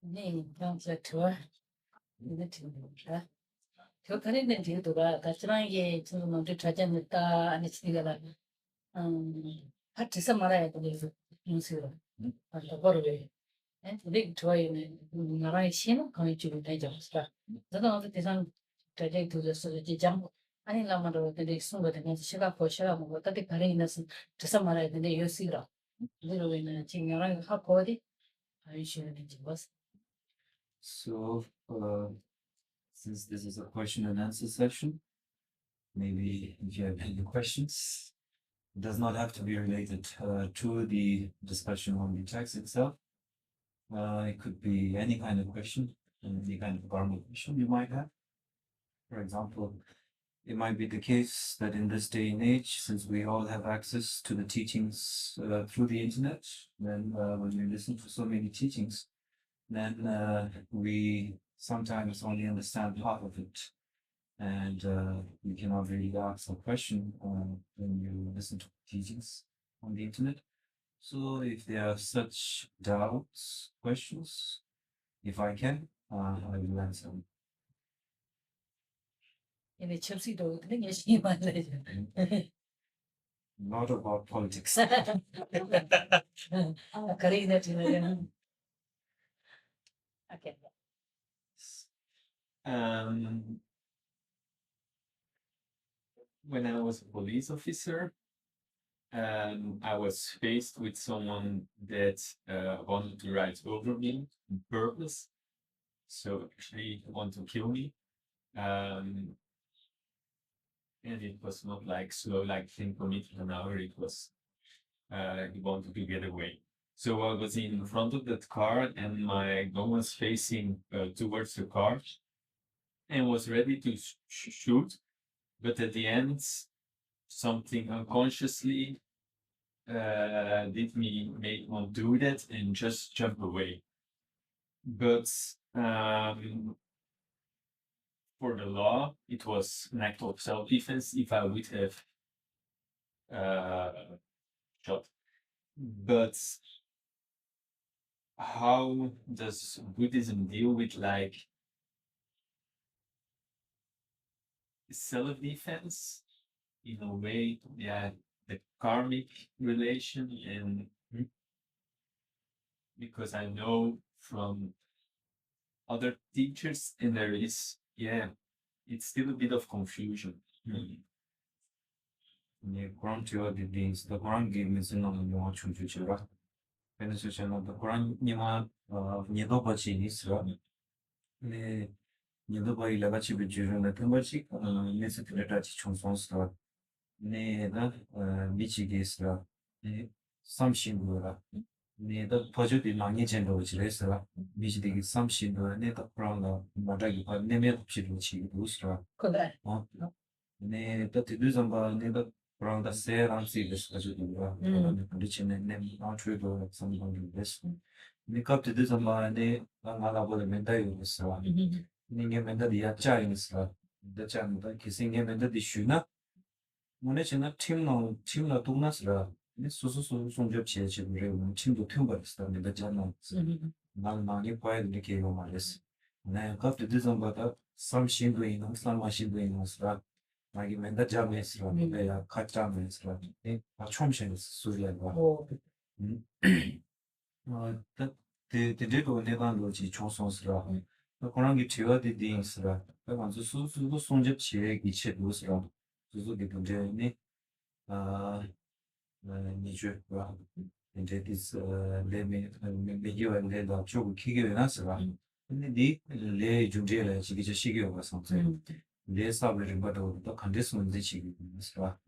네, 그래서 좋아. 이거 들어볼까? 저 그랬는 뒤도가 가스랑이게 지금 먼저 찾았다 아니 지가 하트서 말아야 돼. 무슨 아까 버르게. 근데 좋아요는 나라의 신은 거의 지금 되죠. 저도 어떤 대상 자제 두어서 이제 장 아니 라마도 근데 순간에 시가 보셔야 뭐 어떻게 가려 있는서 저서 말아야 되는데 요시라. 이러면은 지금 나라의 하고디 아이시는 지금 So, since this is a question and answer session, maybe if you have any questions, it does not have to be related to the discussion on the text itself. It could be any kind of question, any kind of Dharma question you might have. For example, it might be the case that in this day and age, since we all have access to the teachings through the internet, then when we listen to so many teachings, then we sometimes only understand half of it. And you cannot really ask a question when you listen to teachings on the internet. So if there are such doubts, questions, if I can, I will answer them. 얘네 접시도 되게 열심히 만들죠. Not about politics. 그래야 되는. 오케이. When I was a police officer, I was faced with someone that wanted to write over me on purpose. So actually want to kill me. And it was not like slow, like 10 kilometers an hour. It was he wanted to get away. So I was in front of that car, and my gun was facing towards the car, and was ready to shoot. But at the end, something unconsciously did me make one do that and just jump away. But for the law, it was an act of self-defense if I would have shot. But how does Buddhism deal with like self-defense in a way? Yeah, the karmic relation, and because I know from other teachers, and there is, it's still a bit of confusion. 네, 그런 지어디 딘스, 그런 게임에서 너무 영화 춤추지라. 그래서 저는 그런 영화 니도 같이 있으라. 네, 니도 바이 라가치 비주는 tembachi 네스 트레타치 총송스라. 네다 미치게스라. 네, 삼신도라. 네다 퍼주디 망이 젠도 지레스라. 미치디기 삼신도 네다 그런가 마다기 바 네메 없이도 치기도스라. 그래. 네, 또 뒤도좀봐 네다 그런가 세란시 됐어가지고 그렇지는 네 아트도 상관이 됐어. 니가 뒤도좀봐 네 나가보면 맨다요 있어. 니게 맨다디야 짜이니스라. 대장도 기생게 맨다디 슈나. 뭐네지나 팀로 동나스라. 네 소소소 송접치에 지금 팀도 팀버스다. 내가 잖아. 난 많이 봐야 되게 이거 말했어. 네, 갑자기 뒤도좀봐다 삼신도 있는 삼마신도 있는스라. 마기 맨다 자메스라. 내가 카짜메스라. 네, 처음신 소리야가. 데데도 내가 로지 총선스라. 그런 게 지어디 딩스라. 그러니까 수수도 송접치에 이체도스라. 수수게 문제네. 니주 봐. 이제 디스 레메 메디오 엔데다 쭉 키게 나스라. 근데 레 준제라 지기 시기가 와서 레 사브를 받아도 또 컨디션 문제 지기 나스라.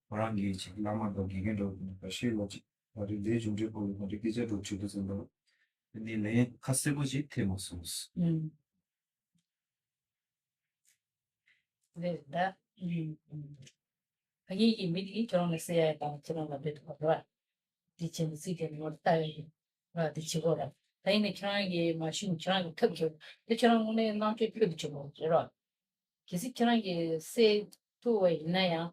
그런 게 지금 남아도 기계도 시로지. 어디 레 준제 보고 어디 기제도 주도서 근데 레 카세고지 테모스스. 네, 나 이 미리 저런 세야 다 저런 거 되도 봐. 디친 시게 뭐 따위. 디치고라. 다이네 차이게 마신 차이 특히 저런 거는 나한테 필요지 뭐. 저런. 기식 저런 게세 투에 있나야.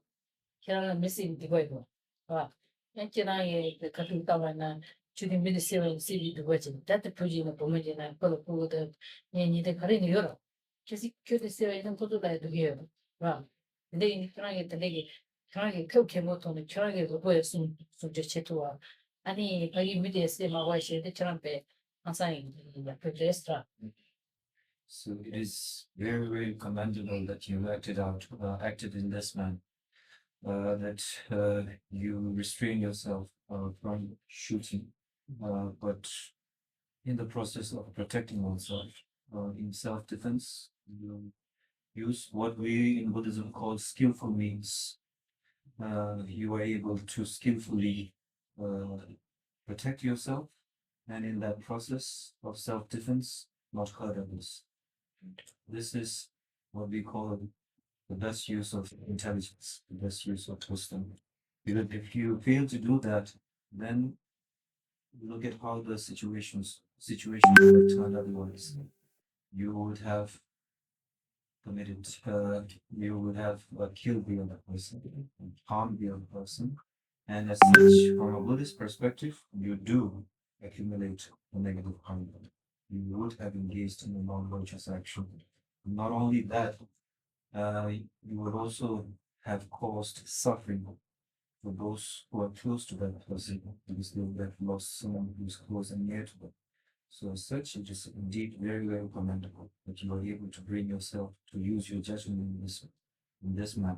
저런 미싱 되고 이거. 봐. 저런 게 같은 따라나 주된 미리 세워 세비 두거지. 다들 부지는 보면이나 그걸 보고도 얘네들 가리는 여러. 계속 교대 세워 있는 것도 다 해요. 봐. 근데 이 편하게 되게 편하게 그렇게 못하는 편하게 보였으면 진짜 제도와 아니 거기 미디어 세마 와이시 대처럼 배 항상 그 레스트라. So it is very, very commendable that you acted in this manner. That you restrain yourself from shooting, but in the process of protecting oneself, in self-defense, you use what we in Buddhism call skillful means. You are able to skillfully protect yourself, and in that process of self-defense, not hurt others. This is what we call the best use of intelligence, the best use of wisdom. Because if you fail to do that, then look at how the situation would have turned otherwise. You would have committed, you would have killed the other person, harmed the other person. And as such, from a Buddhist perspective, you do accumulate a negative karma. You would have engaged in a non-virtuous action. Not only that, you would also have caused suffering for those who are close to that person because they would have lost someone who is close and near to them. So as such, it is indeed very, very commendable that you are able to bring yourself to use your judgment in this manner.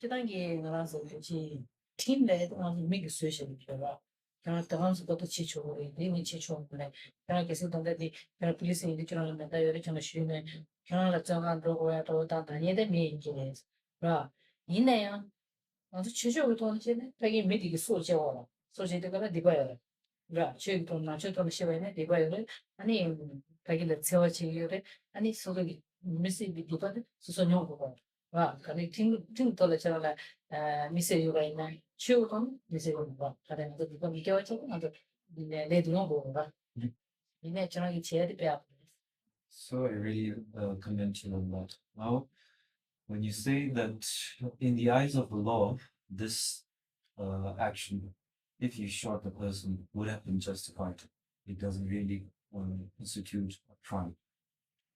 지단계 나라서 같이 팀내 동안 미국 수시는 별로 그냥 당한서 것도 지초고 이미 지초는데 그냥 계속 동대디 그냥 필리스 이들처럼 맨날 여러 점 쉬는 그냥 정한 로고야 또 다니데 미인지네 라 이내야 아주 지초고 돈지네 되게 미디기 소지와 소지되거나 디바야 라 지금 돈 나처럼 시바네 디바야를 아니 자기를 세워지기를 아니 소득이 미시 디바데 수선용고 와, 근데 팀 돌려서라 미세요가 있나? 치우던 미세요가 다른 거 이거 미겨져 나도 내 눈으로 보는가? 이내 저녁에 제일 배워. So I really commend you on that. Now, when you say that in the eyes of the law, this action, if you shot the person, would have been justified. It doesn't really constitute a crime.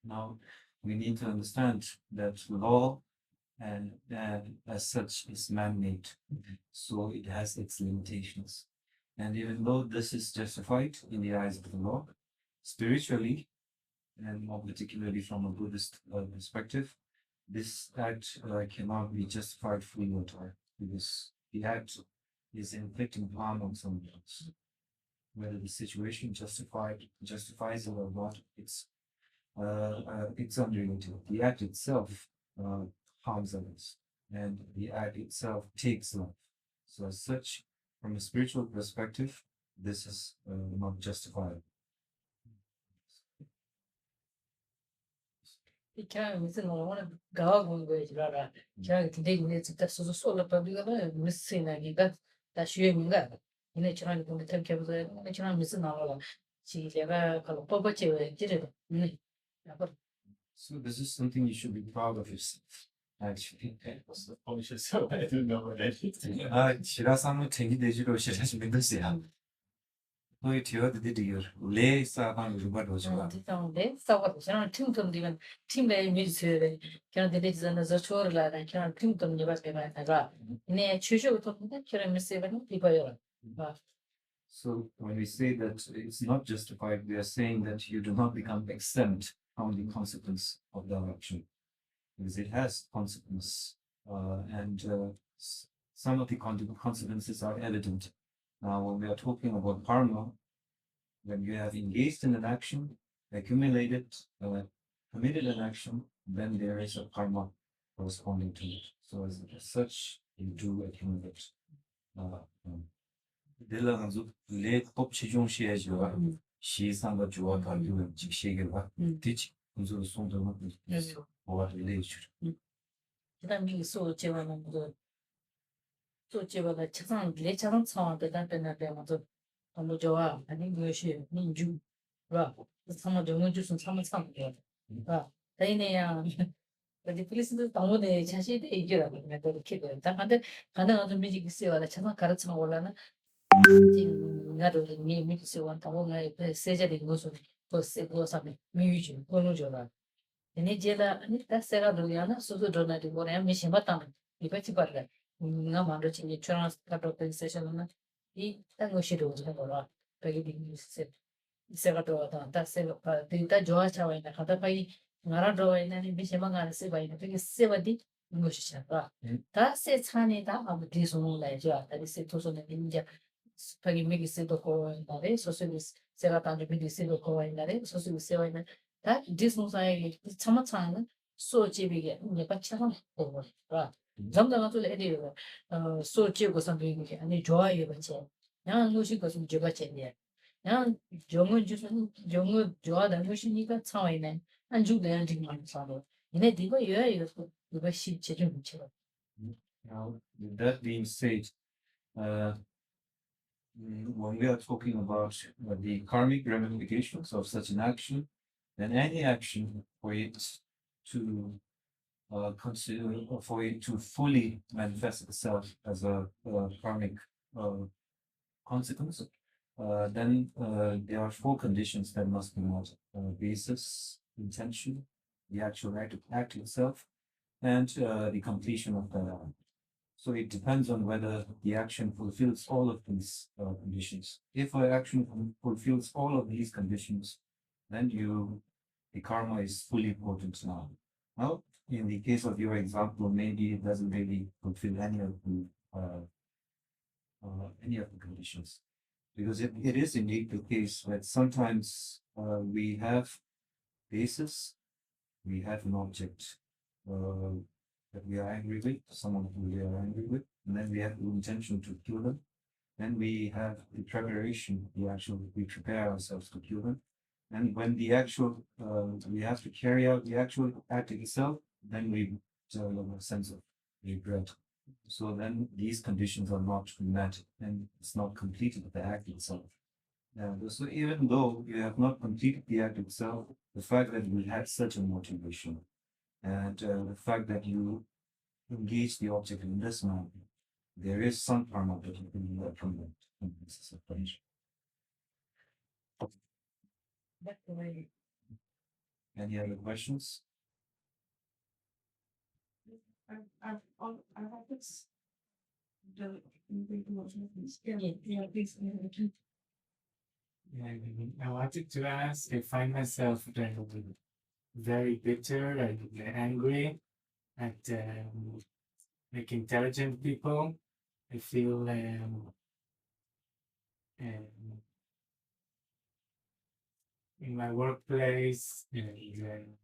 Now, we need to understand that law and as such is man-made, so it has its limitations. And even though this is justified in the eyes of the law, spiritually, and more particularly from a Buddhist perspective, this act cannot be justified fully or entirely because the act is inflicting harm on someone else. Whether the situation justifies it or not, it's unrelated. The act itself harms others, and the act itself takes life. So as such, from a spiritual perspective, this is not justifiable. 그냥 무슨 오늘 가고 거지 라라. 그냥 근데 이제 진짜 소소소라 public가 미스이나니까 다 쉬는가. 이내 저랑 근데 템케보다 저랑 미스 나와라. 지제가 그 뽑아지고 지르다. So this is something you should be proud of yourself. Actually. So I don't know what that is. 지라상은 쟁기대지로 시작하시면 되세요. 너희 디어드디어 레 사방 루바로 좋아. 근데 싸워도 저는 팀좀 되면 팀내 미스에 그냥 되지는 저 초월라 그냥 팀좀 예바게 말다가 네 추쇼부터 그냥 미스에는 이거요. So when we say that it's not justified, we are saying that you do not become exempt from the consequence of the action, because it has consequence, and some of the consequences are evident. Now, when we are talking about karma, when you have engaged in an action, accumulated, committed an action, then there is a karma corresponding to it. So as such, you do accumulate. 딜라간주 레 법치종시해줘. 시상과 주와 발표는 직시계가 뒤치 군수 송도는 뭐가 레이슈. 그다음 이 소제와는 그 소제와가 차상 레차상 상황들 단단한 데마저 너무 좋아. 아니 무엇이 민주 라. 상마 정은 주선 상마 상게. 대내야 근데 플리스도 당원의 자신의 얘기라고 내가 이렇게 돼. 근데 가능한 미지 있어요. 나 참아 가르치면 올라나. 지금 나도 미지 있어요. 당원의 세제된 것은 벌써 그거사면 미유지 권우줘라. Ini jela ni ta sera duniana susu dona di bore mi shimba tam ni pa chiparga nga mando chi ni chona ka to session na I ta go shiru ja bora pe di se sera to ta se pa di ta joa cha wa na kata pai ngara do wa na ni mi shimba nga se ba ni pe se ba di ngo shi cha ba ta se chani ta ma di so no la ja ta di se to so na ni ja pa mi gi se to ko na re so se sera ta ni di se to ko na re so se wa na 다 디스노사에 참아차는 소집이게 내가 처럼 보고 봐. 점점 또 애들 소집고 선배님이 아니 좋아요 버지. 난 요시 것은 제가 제네. 난 정은 주선 정은 좋아하는 것이니까 차이네. 안 주대한 지만 사도. 이내 이거 이거 시 제좀 쳐. Now, with that being said, uh, when we are talking about the karmic ramifications of such an action, then any action for it to consider or for it to fully manifest itself as a karmic uh, consequence, then there are four conditions that must be met: basis, intention, the actual act itself, and the completion of the act. So it depends on whether the action fulfills all of these conditions. If an action fulfills all of these conditions, then the karma is fully potent now. Well, in the case of your example, maybe it doesn't really fulfill any of the conditions, because it is indeed the case that sometimes we have basis, we have an object that we are angry with, someone who we are angry with, and then we have the intention to kill them. Then we have the preparation, we prepare ourselves to kill them. And when we have to carry out the actual act itself, then we have a sense of regret. So then these conditions are not met and it's not completed the act itself. So even though you have not completed the act itself, the fact that you had such a motivation and the fact that you engage the object in this manner, there is some karma that you can learn from that. And this is a punishment. That's the way. Any other questions? I have this. Yeah, please. I wanted to ask, I find myself very bitter and angry at like intelligent people. I feel in my workplace and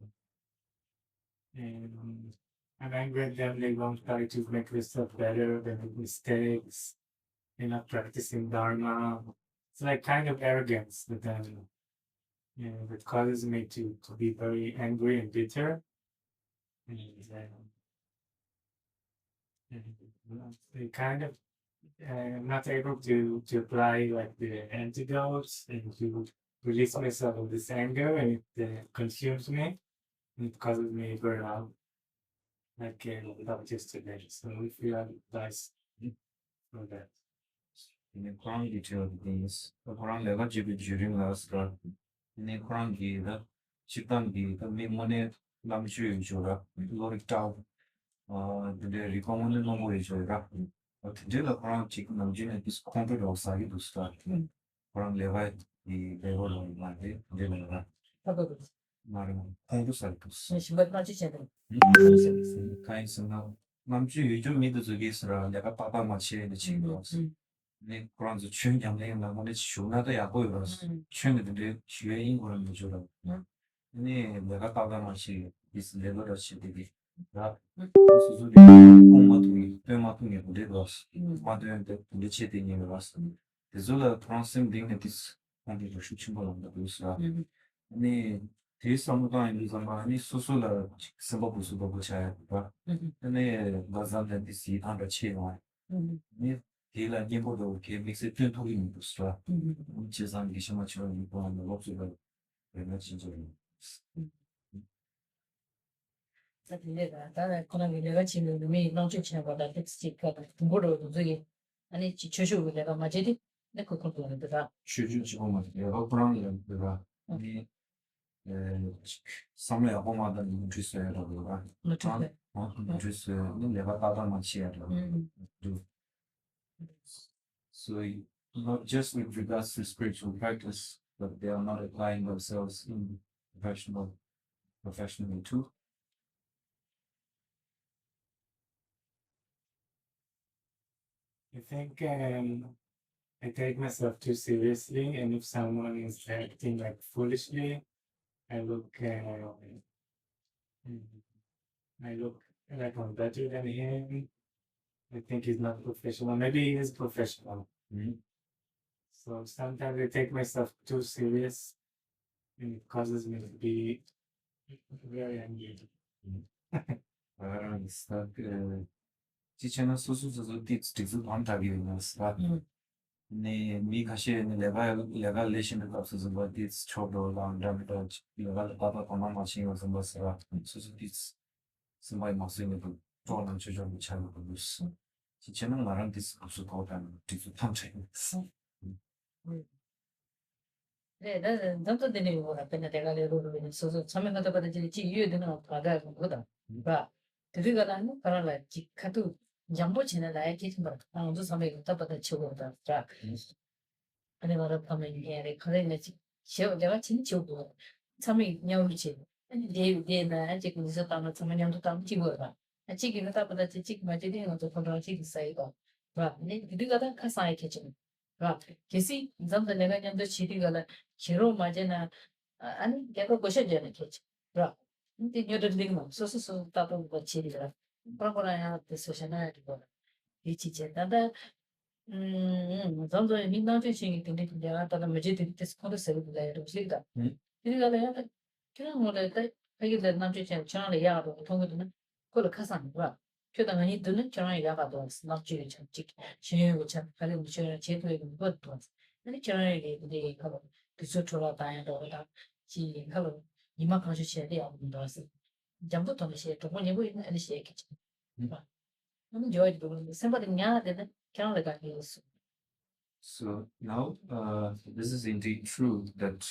I'm angry at them. They won't try to make themselves better. They make mistakes. They're not practicing Dharma. It's like kind of arrogance that that causes me to be very angry and bitter. And they kind of I'm not able to apply like the antidotes and to release myself of this anger, and it consumes me and it causes me burnout like without yesterday. So if you have advice for that. 네, 그런 게 제가 things. 그런 내가 집에 주름 나스가 네 그런 게다 식단 게다 메모네 남주 주라 로릭타 근데 리코먼드 너무 해줘라 근데가 그런 지금 남주는 디스 컴퓨터 없사기 두스타 그런 내가 이 레벨로 말해 내가 하고 말은 공부살tus 신발 맞지 쟤는. 카인스나 남주 요즘 믿어주기스라 내가 빠빠 마치는 친구 네 그런 저 취향이 나만의 지원하다 야고요. 취향들이 기회인 거는 뭐죠? 네 내가 빠가마시 있을 레벨을 시대기. 나 수술이 공마통이 뼈마통이 무대로 마드한테 무대체 되는 거 봤어. 그래서 트랜스ים 딩네티스 한게 주신 거 없다 그래서 네 대상무다인 이상만이 수술을 선보고 잘 봐. 네 맞아는 디시 한다 치와. 네 Hela niebo do ke mixe tento in bustra. Ci san Geshema Dawa Dolma lobso da na cinzo. 다른 그런 내가 지금 미 넘치는 거다 text가 뭐로 저기 아니 주주 내가 맞지? 내가 그거 그런다. 주주 보면 내가 그런 내가 이 섬에 어마어마한 주스라고 노트북. 주스는 내가 따라만 지어야 So not just with regards to spiritual practice, but they are not applying themselves in professionally too. I think I take myself too seriously, and if someone is acting like foolishly, I look like I'm better than him. I think he's not professional. Maybe he is professional. So sometimes I take myself too serious, and it causes me to be very angry. Sta 지체는 소수저도 디스 반타기였어. 네 미가시에 내가 레신을 없어서 뭐 디스 초도랑 담도 내가 바바 거만 마치고 선거서 소수 디스 스마이 마스는 그 또는 주저를 잘 보고 있어. 지체는 나랑 디스 없어 거다는 디스 탐차였어. 네, 나는 전도 되는 거 같은데 내가 내로는 소소 처음에 가다 받아지 이유되는 거 받아 거다. 봐. 들어가라는 바라라 지카도 jambo치는 나의 기준 봐. 아무도 섬에 갔다 받아 치고다. 자. 아니 말아 보면 이게 그래는 저 내가 진짜 뭐 섬에 냐우지. 아니 내나 아직 그래서 다만 섬에 냐우도 다 치고다. 아직은 다 받아 치고 맞지 되는 것도 그런 식이 쌓이고. 봐. 네, 들어가다 가사에 캐치. 봐. 계시 잠도 내가 냐도 치리가라 제로 맞이나 아니 내가 고셔지는 캐치. 봐. 근데 여러분 뭐 소소소 따로 뭐 치리라. 그런 거나 소셔나 이거. 이 지체다다 잠도 민나한테 신이 근데 내가 따라 맞이 되게 스코드 세르다 로시다. 이거 내가 그냥 뭐래 이게 남자 chen 저랑 야도 통거든. 그걸 가산 봐. 표당 아니 듣는 저랑 야가도 남주의 참직 신유고 참 빨리 무슨 제도에 것도 아니 저랑 이게 가고 그저 돌아 다녀도다 지 하고 이만큼 주셔야 돼요. 문도서 잠부터 시에 또 뭐니 보이는 아니 시에 있겠지. 봐. 너무 좋아해 보는 생각이 냐데 그냥 내가 이었어. So now, this is indeed true that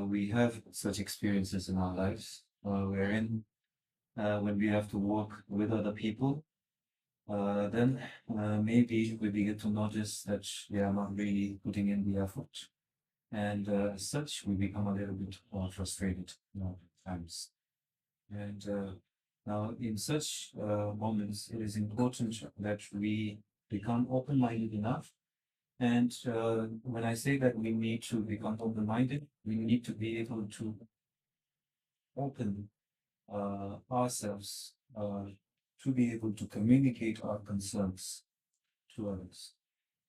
we have such experiences in our lives, wherein when we have to walk with other people, then maybe we begin to notice that they are not really putting in the effort, and as such, we become a little bit frustrated at times. And now, in such moments, it is important that we become open-minded enough. And when I say that we need to become open-minded, we need to be able to open ourselves to be able to communicate our concerns to others.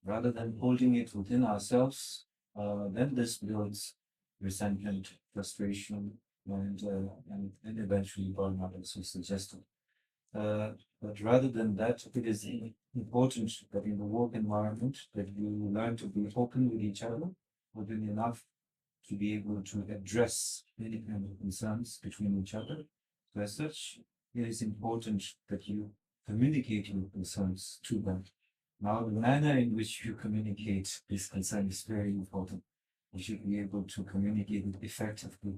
Rather than holding it within ourselves, then this builds resentment, frustration, and eventually burnout, as you suggested. But rather than that, it is important that in the work environment that we learn to be open with each other, open enough to be able to address any kind of concerns between each other. So as such, it is important that you communicate your concerns to them. Now, the manner in which you communicate this concern is very important. You should be able to communicate it effectively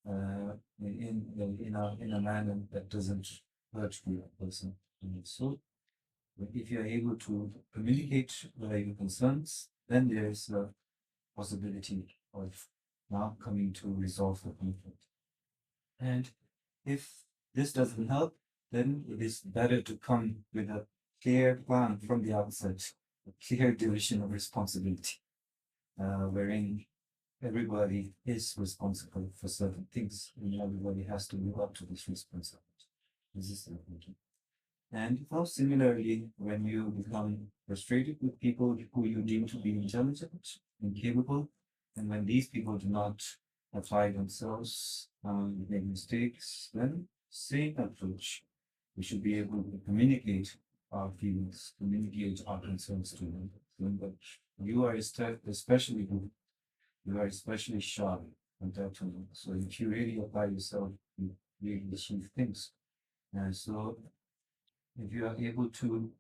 in a manner that doesn't hurt the person. And so, if you are able to communicate your concerns, then there is a possibility of now coming to resolve the conflict. And if this doesn't help, then it is better to come with a clear plan from the outset, a clear division of responsibility, wherein everybody is responsible for certain things, and everybody has to live up to this responsibility. This is important. And now, similarly, when you become frustrated with people who you deem to be intelligent and capable, and when these people do not apply themselves, make mistakes, then same approach. We should be able to communicate our feelings, communicate our concerns to them. But you are especially good. You are especially sharp compared to them. So if you really apply yourself, really achieve things. And so, if you are able to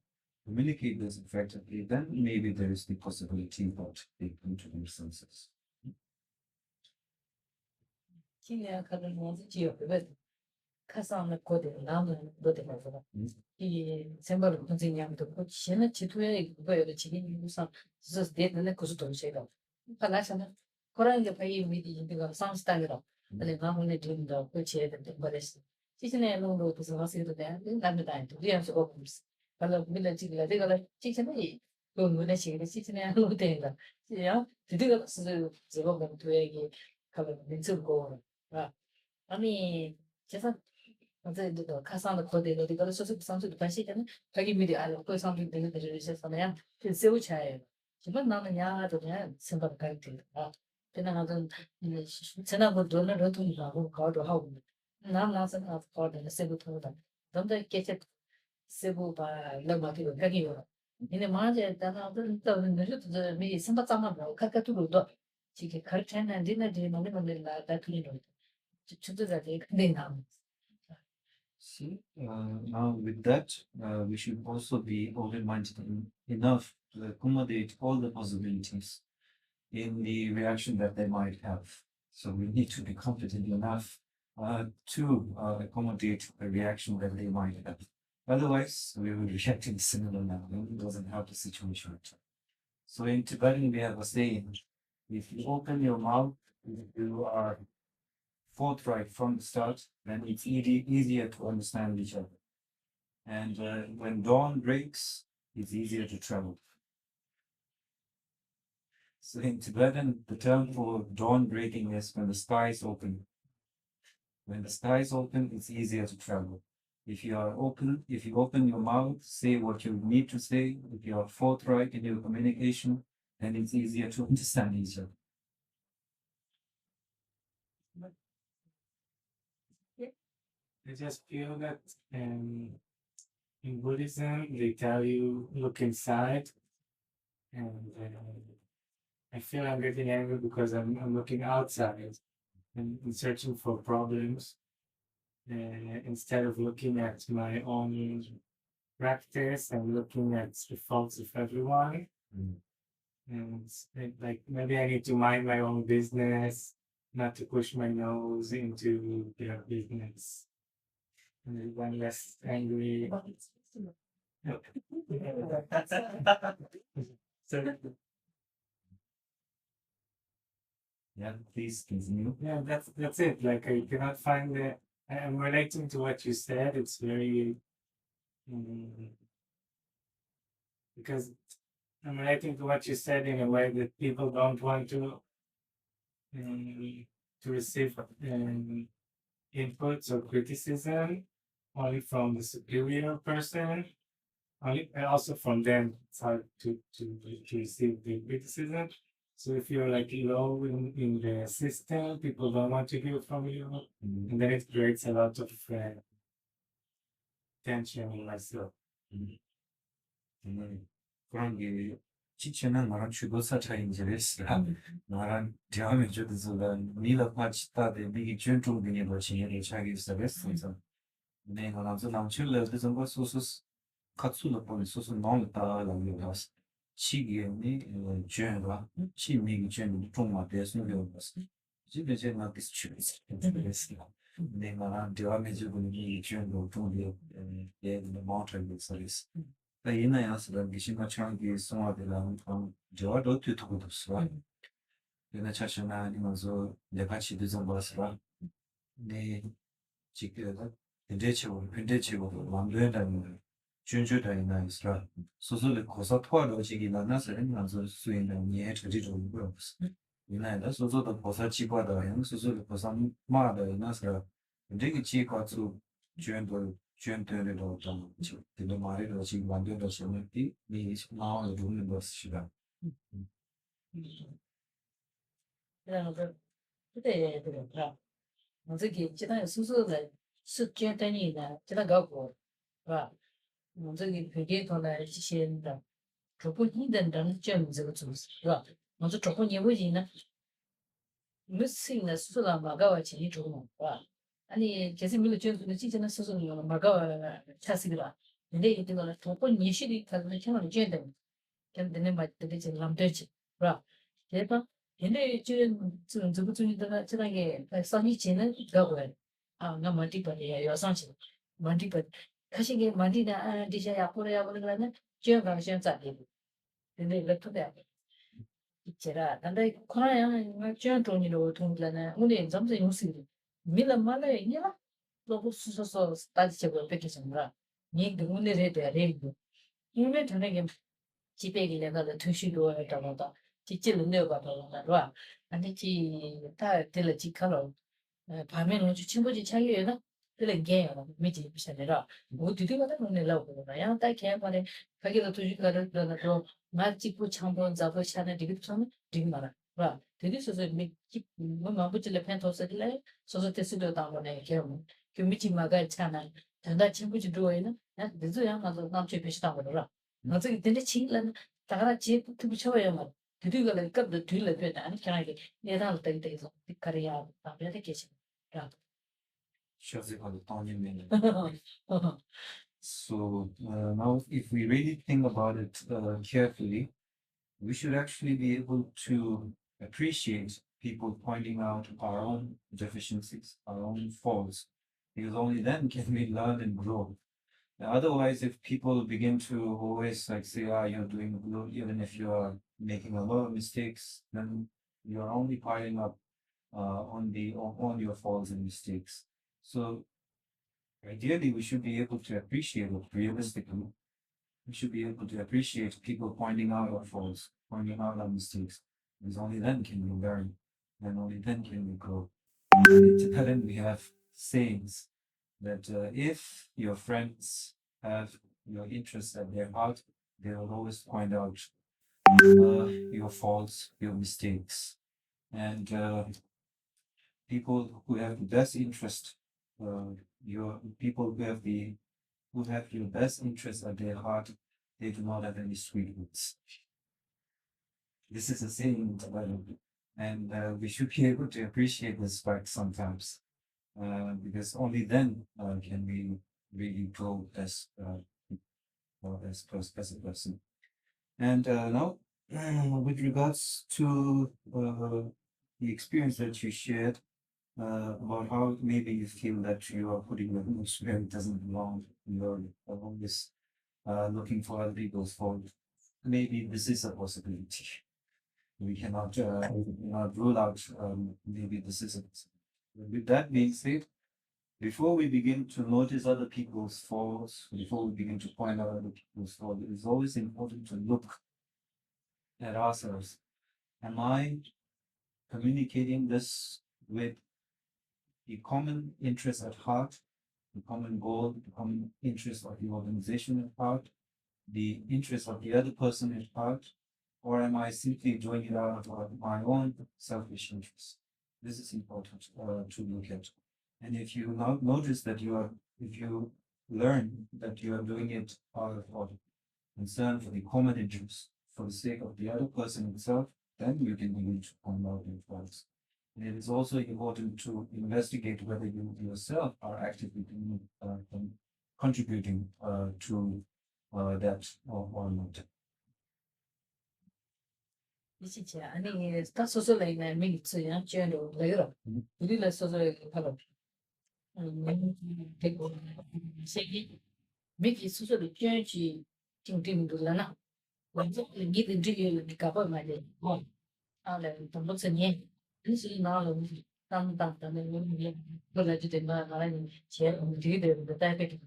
communicate this effectively, then maybe there is the possibility that they come to their senses. 今年可能我自己有个看上了过的哪能多的是吧？先把龙这样的，我现在其他也不有的，其他路上是别人的可是东西的，本来想的，后来就可以没的这个上次单了，那里然后呢就到过去的不的是，其实呢弄到不是我写的，那没单，这样是个公司，完了为了这个了，之前的也我那写的，其实呢弄对了，这样这个是这个问题，可能没做过了，啊，那你其实。这个看上的课的这个说是上去的关系的呢，他给没的啊，过上去的这些什么样，就收起来，基本上人家都呢生活改变啊，就那种现在不多那种东西啊，我搞多好，那是那搞的生活头的，咱们这这些生活把那么这个改变了，因为马上咱那都那时候就是没生活zaman了，看看都多多，这个开车呢，这那来推动，就在这个那上。See, now with that, we should also be open-minded enough to accommodate all the possibilities in the reaction that they might have. So we need to be confident enough to accommodate the reaction that they might have. Otherwise, we will react in a similar manner. It doesn't help the situation. So in Tibetan, we have a saying: if you open your mouth, you are forthright from the start, then it's easier to understand each other. And when dawn breaks, it's easier to travel. So in Tibetan, the term for dawn breaking is when the sky is open. When the sky is open, it's easier to travel. If you open your mouth, say what you need to say, if you are forthright in your communication, then it's easier to understand each other. I just feel that in Buddhism, they tell you look inside, and I feel I'm getting angry because I'm looking outside and searching for problems instead of looking at my own practice and looking at the faults of everyone. And like maybe I need to mind my own business, not to push my nose into their business. And one less angry. So, Yeah, please continue. yeah, that's it. Like I cannot find the. I'm relating to what you said. It's very because I'm relating to what you said in a way that people don't want to receive inputs or criticism only from the superior person. And also from them, it's hard to receive the criticism. So if you're like low in the system, people don't want to hear from you, and then it creates a lot of tension in myself. 그런 게 지체는 나랑 주도사 차인지를 쓰라. 나랑 대화면 주도서가 니가 파치다데 미기 준종등에 뭐 진행이 차기 있어서 내가 남서 남출래 그래서 뭐 소소스 같수는 보니 소소 너무 따라가는 거 같아. 치기에니 죄가 치미기 죄는 좀만 대해서 배웠어. 집에 제가 디스트리스 그랬어. 내가 대화면 주도니 죄도 좀에 예 마운트를 서비스. 이나야스가 기신과 창기 송화되는 저도 뒤통도 있어. 내가 차시나 아니면서 내가 같이 되는 거스라. 네 지금 근대체고 만들다는 준주다이나 있어. 소소를 고사 토하러 지기 나나서는 나서 수행은 예 저지로 보여. 이나야 소소도 고사 지과다 양 소소를 고사 마다 나서 되게 지과주 주연도 주연들도 좀 되게 말이로 지금 만들어 주는데 이 나와서 도는 것이다. 그래서 그때 그랬다. 저기 지난 수수를 숙제 때니나 지난 가고 봐. 저기 되게 돈을 지신다. 조금 힘든다는 점这个组织是吧？我说조금 예쁘지나 무슨나 수수가 막아와 지니 조금 봐. 아니 계속 밀어 주는 진짜는 소소는 막아 차시더라. 근데 이거는 도권 예시리 가는 채널 줘야 근데 맞대 이제 남들지. 그라. 대박. 근데 지금 저거 중에다가 저게 선이 지는 거고요. 아, 나 멀티버에 여성지. 멀티버. 가시게 멀티나 디자야 보려야 그러는 제가 시험 잡고. 근데 이거 또다. 있잖아. 근데 코로나는 지금 돈이로 돈들나 오늘 점점 용수. 밀어만에 있냐? 너무 수서서 따지고 뺏기잖아. 니 오늘 해야 돼. 오늘 저녁에 집에 내가 투시도 했다고다. 지질을 내어봐봐. 아니 다 들었지 칼로. 밤에는 친구지 차이에나 들은 게 미지 비슷해라. 뭐 뒤뒤가 오늘 나오고 야 딱해 말에 가게도 투시가를 그러나도 마치고 창본 잡고 차는 되게 좀 되게 많아. 봐. 되게 소소 미집 뭐 마부질에 펜토스들래 소소 테스도 당번에 개음. 그 미지 마갈 차나 전다 친구지 들어오는 야 늦어야 나도 남체 비슷한 거라. 나중에 근데 친구는 다 같이 붙고 쳐야 말. 드디어는 cấp 뒤를 빼다 아니 그냥 내가 때 돼서 그래야 답변이 되겠지. 야. shows it on the onion. So now, if we really think about it carefully, we should actually be able to appreciate people pointing out our own deficiencies, our own faults, because only then can we learn and grow. Otherwise, if people begin to always like say, ah, you're doing good, even if you are making a lot of mistakes, then you're only piling up on your faults and mistakes. So ideally, we should be able to appreciate it realistically. We should be able to appreciate people pointing out our faults, pointing out our mistakes, because only then can we learn, and only then can we grow. In Tibetan, we have sayings that if your friends have your interests at their heart, they will always point out your faults, your mistakes, and people who have the best interest, your people who have your best interest at their heart, they do not have any sweet words. This is a saying in Tibetan, and we should be able to appreciate this fact sometimes, because only then can we really grow as as a person. And now, with regards to the experience that you shared about how maybe you feel that you are putting your nose where it doesn't belong, you're always looking for other people's fault. Maybe this is a possibility. We cannot rule out maybe this is a possibility. With that being said, before we begin to notice other people's faults, before we begin to point out other people's faults, it is always important to look at ourselves. Am I communicating this with the common interest at heart, the common goal, the common interest of the organization at heart, the interest of the other person at heart, or am I simply doing it out of my own selfish interest? This is important to look at. And if you now notice that if you learn that you are doing it out of concern for the common interest, for the sake of the other person himself, then you can begin to point out your faults. And it is also important to investigate whether you yourself are actively contributing to that or not. 이치지 아니 다 소소레네 미치야 쩨로 레로. 우리라 소소레 하고. 되고 세기 미기 소소레 쩨지 팅팅들라나. 완전 니들 뒤에 가봐 말이야. 뭐 알레 좀 먹으니 그래서 나로 담담담에 그래도 되나 나는 제 뒤에 대대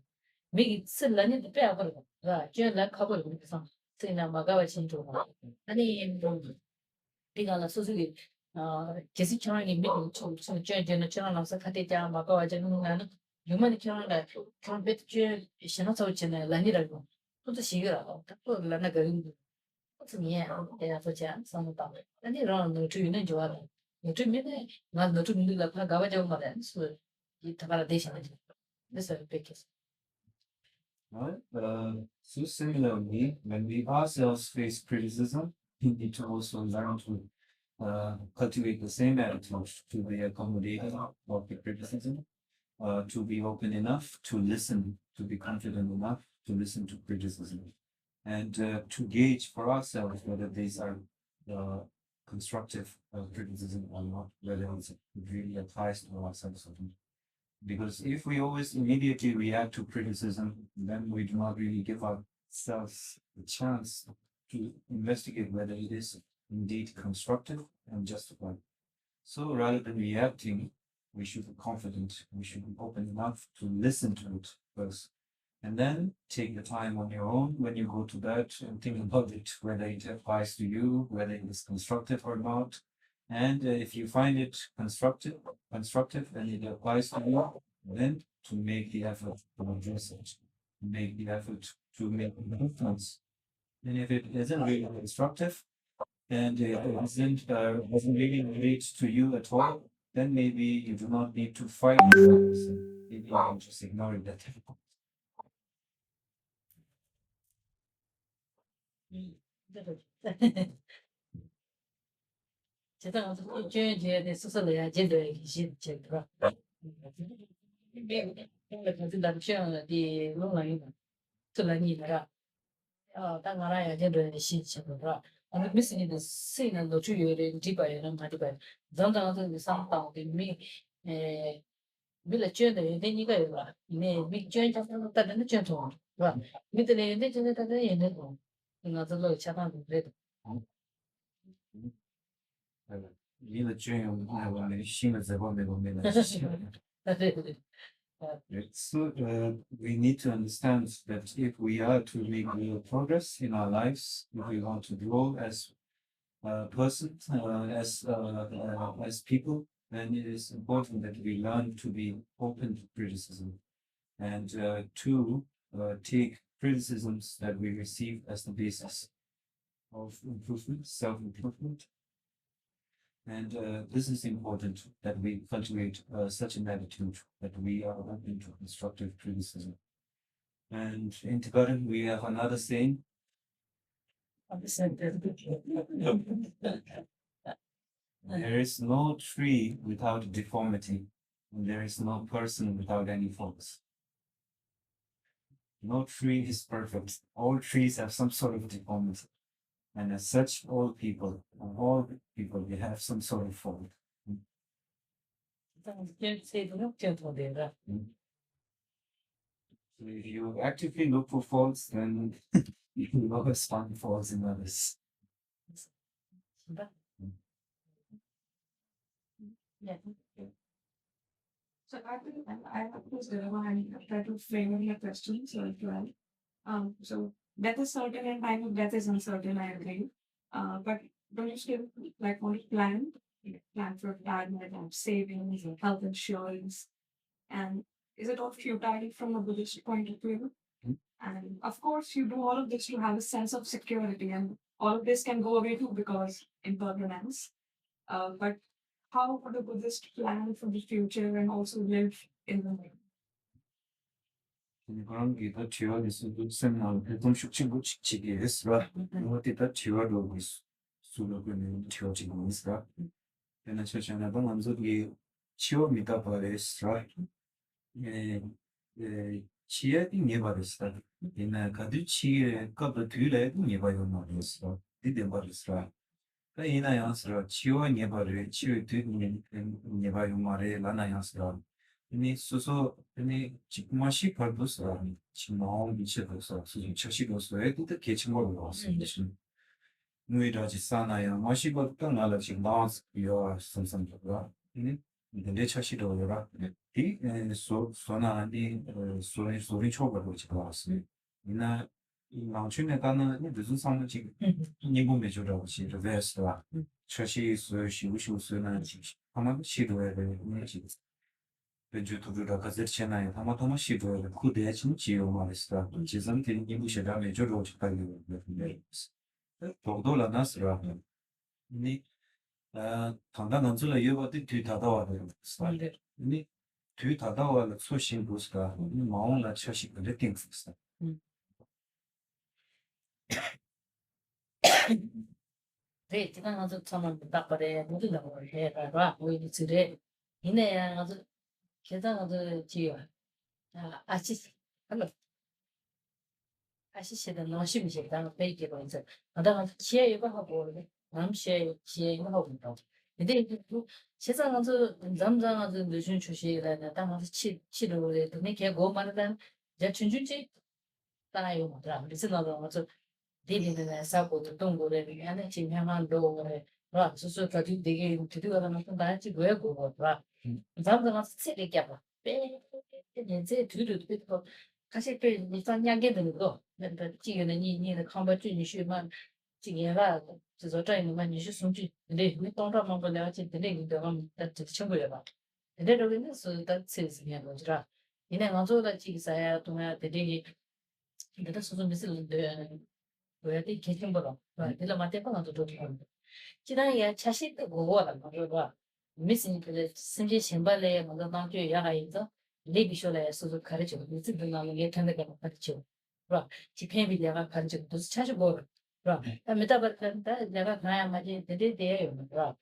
미기 쓸라니 빼야 버려. 자, 쩨라 커버 그래서 세나 마가와 친구. 아니 뭐 이거는 소소리 계속 처럼이 미국 좀 쩨는 처럼 나서 카테자 마가와 저는 나는 유만이 처럼다 그런 배트 신어서 있잖아요. 라니라고. 또 시기라. 또 라나 그런 是你哎呀，做钱上到，那你让能注意能就完了，你注意的，那能注意的，那搞完就没得，是，他把它得行了，那是 big case。 Right? So similarly, when we ourselves face criticism, we need to also learn to cultivate the same attitude to the accommodating of the criticism. to be open enough to listen, to be confident enough to listen to criticism, and to gauge for ourselves whether these are constructive criticism or not, whether it really applies to ourselves or not. Because if we always immediately react to criticism, then we do not really give ourselves the chance to investigate whether it is indeed constructive and justified. So rather than reacting, we should be confident, we should be open enough to listen to it first. And then take the time on your own when you go to bed and think about it, whether it applies to you, whether it is constructive or not. And if you find it constructive and it applies to you, then to make the effort to address it, make the effort to make improvements. And if it isn't really constructive and it doesn't really relate to you at all, then maybe you do not need to fight with that person. Maybe you can just ignore it at that point. 제가 이제 스스로야 제대로 이제 제가 근데 남편은 이 논란이다. 틀라니다가 당가라야 제대로 시치더라. 아니 미스니도 세는 너 주요를 디바에는 가디바. 잠잠한테 상담도 에 밀어 줘도 되니까 이거. 네 미전자는 다른 전통. 봐. 밑에 내 전에 다들 얘는 거. 이거도 차단도 그래도. So we need to understand that if we are to make real progress in our lives, if we want to grow as persons, as people, then it is important that we learn to be open to criticism and to take criticisms that we receive as the basis of improvement, self-improvement. And this is important that we cultivate such an attitude that we are open to constructive criticism. And in Tibetan, we have another saying. There is no tree without deformity, and there is no person without any faults. No tree is perfect. All trees have some sort of deformity. And as such, all people, they have some sort of fault. So if you actively look for faults, then you will always find faults in others. Yeah. So I have this dilemma and I try to frame your question so as well. So death is certain and time of death is uncertain, I agree. But don't you still like want to plan for retirement and savings and health insurance? And is it all futile from a Buddhist point of view? And of course, you do all of this to have a sense of security, and all of this can go away too because impermanence. But how would a Buddhist plan for the future and also live in the moment? 그런 게 더 지원해서 생활 대통령직고 직책이었어. 어디 다 지원하고 있어. 수록은 지원지고 있어. 내가 저전에도 먼저 이 지원이다 버렸어. 치에 인해버렸어. 이나 가도 치에 qabla tüyle 인해버려 놓았어. 이데 버렸어. 이나 양스러 지원 인해버려 치에 tüyle 인해버려 말에 라나 양스러. ini susu ini cikmashi parbus cikmao bichedosa susu chashidosa itu kechimor was muiraji sana ya mashi bakta nala cikmao yo samsam ba ini dende chashido yora di sona ni sori choba do cikwas ina langchune kana ni duzu sama cik nibu mejora chi reverse ba chashi su shiu su na chi ama shido ni chi Benjuturuda Kazirchena, Hamatoma Shido, Kudechin Gio Marista, Chisam Tinibusha, Major Rochipagi, Todola Nasra, Ni Tandanzula, you what did Tutadawa, Ni Tutadawa, Sushin Buska, Maon, Chashi, the things. 네, 지금 아주 처음 답변에 모든 걸 해라. 우리 집에 이내 아주 계산하는 지요. 아시시는 너심이 당 베이기로 이제 나다가 지에 이거 하고 남시에 지에 이거 하고 있다. 근데 그 세상에서 남자한테 늦은 주시라는 당한테 치료를 근데 걔고 말하는 이제 춘춘지 따라요 뭐라 그래서 나도 아주 디디는 사고도 동고를 하는 지명한 로를 와 수수 가지고 되게 드디어는 무슨 말지 왜 그거 봐. 남자한테 쓰레기야 봐. 이제 둘을 또 다시 또 일단 양계되는 거. 근데 지금은 니康巴 준수만 지금가 저저 있는 만 니시 송지 근데 왜 동라만 보내야 근데 이거 다 친구야 봐. 근데 저기는 수다 쓰스냐 뭐지라. 이내 가서다 지사야 동야 되게 근데 수수 미슬인데 왜 이렇게 개좀 벌어. 내가 맞대 거는 또 지난해 차시도 뭐라 말어 미신 그 심지 신발에 뭔가 나한테 야가이서 레비쇼에 소소 가르쳐 무슨 나는 게 탄다가 가르쳐 봐 지페비 내가 가르쳐 무슨 차지 뭐 봐. 다음에 봤다 내가 가야 맞지 되대요 봐.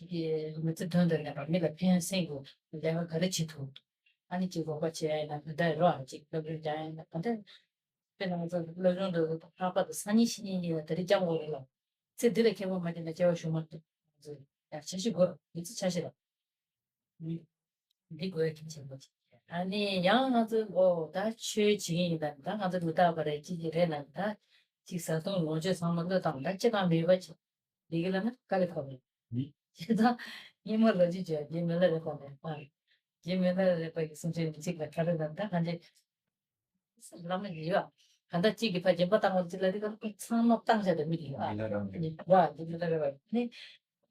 이게 무슨 돈들 내가 내가 편생고 내가 가르치고 아니 지금 같이 해야 그대로 아직 그걸 잘 근데 그래서 로정도 아빠도 산이 신이니 들이장 오고 제대로 개발 맞는 제가 좀 야, 사실 그 이제 사실 이거에 괜찮은 거지. 아니 양아도 뭐다 최진이다. 나가도 그다 버려 지지래는 다 직사동 로제 상만도 당다 제가 매버지. 이게는 깔을 거고. 제가 이모를 지지 이모를 거고. 아. 이모를 거기 순전히 지가 가르는다. 근데 라면 이거 간다 찌기 파지 바탕을 질러리가 상노 땅자도 미리. 아. 와, 이모를 네.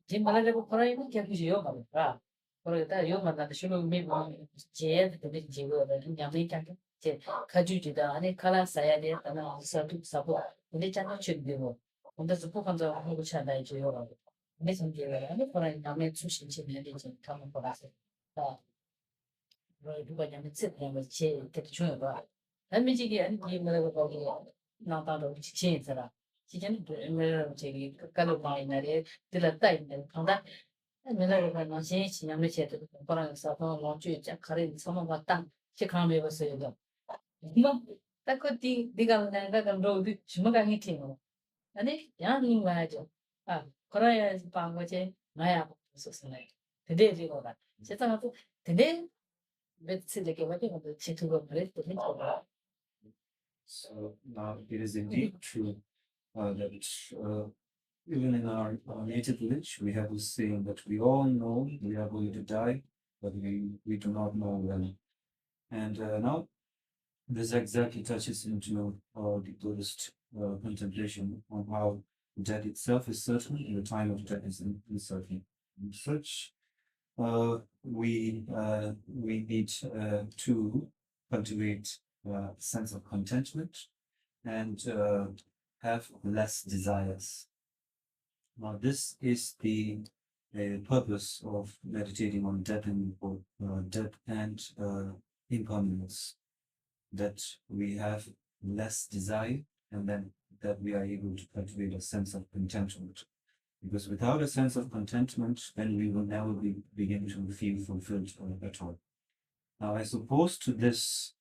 짐발레고 거라이는 개구지요 말이야. 그러다 요 만나도 쉬고 미고 제 되게 지고는 양이 짱게 제 가주지다 안에 칼라 사야 돼 하나 사도 사고 근데 짱도 준비고 근데 저 포함자 하고 차다 이제요. 근데 전제가 아니 거라이 남의 출신 지내는 이제 가면 거라서 아 누가 냐면 ጽ냐면 제 되게 중요해 봐. 단미지기 아니 뭐라고 거기 나타도 지체인사라 지금 뭐 저기 깔로 많이 나래 들었다 있는 강다 맨날 나 신이 양을 제대로 공부하면서 뭐 쫙 가린 서만 봤다 시간을 해봤어요. 뭐 딱히 네가 내가 로드 주먹이 튀고 아니 양이 와야죠. 아 그래야 방어제 나야 무슨네 근데 이거가 세상에도 근데 매트들에게 와도 지투고 그랬더니 So now it is indeed true that even in our native village, we have this saying that we all know we are going to die, but we do not know when. And now this exactly touches into the Buddhist contemplation on how death itself is certain and the time of death is uncertain. And such, we need to cultivate a sense of contentment and have less desires. Now, this is the purpose of meditating on death and impermanence. That we have less desire, and then that we are able to cultivate a sense of contentment. Because without a sense of contentment, then we will never begin to feel fulfilled at all. Now, as opposed to this,